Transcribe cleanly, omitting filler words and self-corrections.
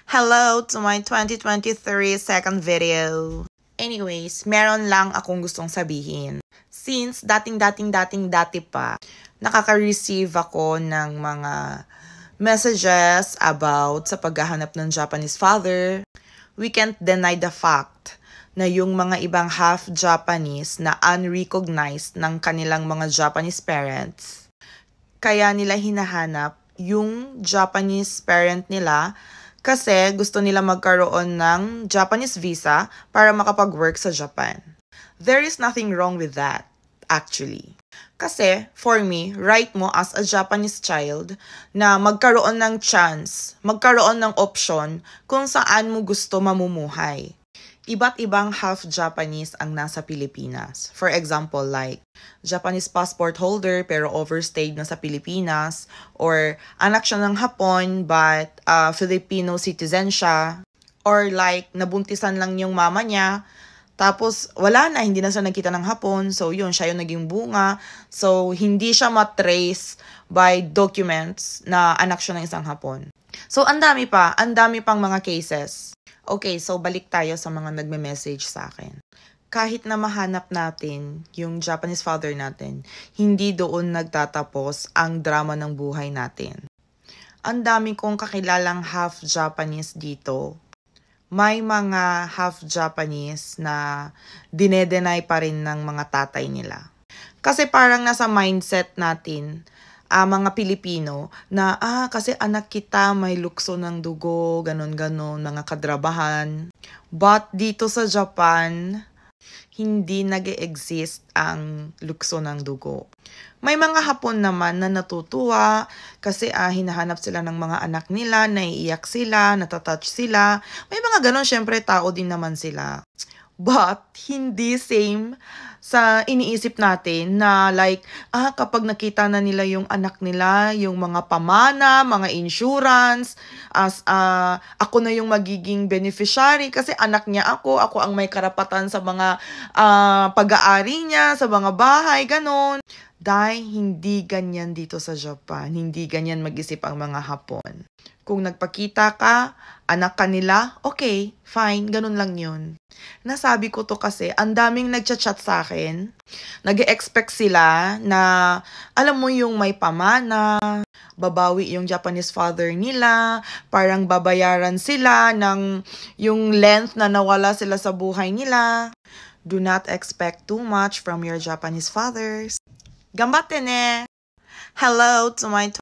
Hello to my 2023 second video. Anyways, meron lang akong gustong sabihin. Since dati pa, nakaka-receive ako ng mga messages about sa paghahanap ng Japanese father, we can't deny the fact na yung mga ibang half Japanese na unrecognized ng kanilang mga Japanese parents, kaya nila hinahanap yung Japanese parent nila kasi gusto nila magkaroon ng Japanese visa para makapag-work sa Japan. There is nothing wrong with that, actually. Kasi, for me, right mo as a Japanese child na magkaroon ng chance, magkaroon ng option kung saan mo gusto mamumuhay. Iba't ibang half Japanese ang nasa Pilipinas. For example, like Japanese passport holder pero overstayed na sa Pilipinas, or anak siya ng Hapon but Filipino citizen siya, or like nabuntisan lang yung mama niya tapos wala na, hindi na siya nagkita ng Hapon, so yun, siya yung naging bunga, so hindi siya matrace by documents na anak siya ng isang Hapon. So ang dami pang mga cases. Okay, so balik tayo sa mga nagme-message sa akin. Kahit na mahanap natin yung Japanese father natin, hindi doon nagtatapos ang drama ng buhay natin. Ang dami kong kakilalang half Japanese dito. May mga half Japanese na dinedenay pa rin ng mga tatay nila. Kasi parang nasa mindset natin, mga Pilipino, na kasi anak kita may lukso ng dugo, ganon-ganon, mga kadrabahan. But dito sa Japan, hindi nag-e-exist ang lukso ng dugo. May mga Hapon naman na natutuwa kasi hinahanap sila ng mga anak nila, naiiyak sila, natatouch sila. May mga ganon, syempre tao din naman sila. But hindi same sa iniisip natin na like, kapag nakita na nila yung anak nila, yung mga pamana, mga insurance, ako na yung magiging beneficiary kasi anak niya ako ang may karapatan sa mga pag-aari niya, sa mga bahay, ganon. Dahil hindi ganyan dito sa Japan, hindi ganyan mag-isip ang mga Hapon. Kung nagpakita ka, anak ka nila, okay, fine, ganun lang yun. Nasabi ko to kasi, ang daming nagchat-chat sa akin. Nag-expect sila na, alam mo yung may pamana, babawi yung Japanese father nila, parang babayaran sila ng yung length na nawala sila sa buhay nila. Do not expect too much from your Japanese fathers. Gambatte ne! Hello to my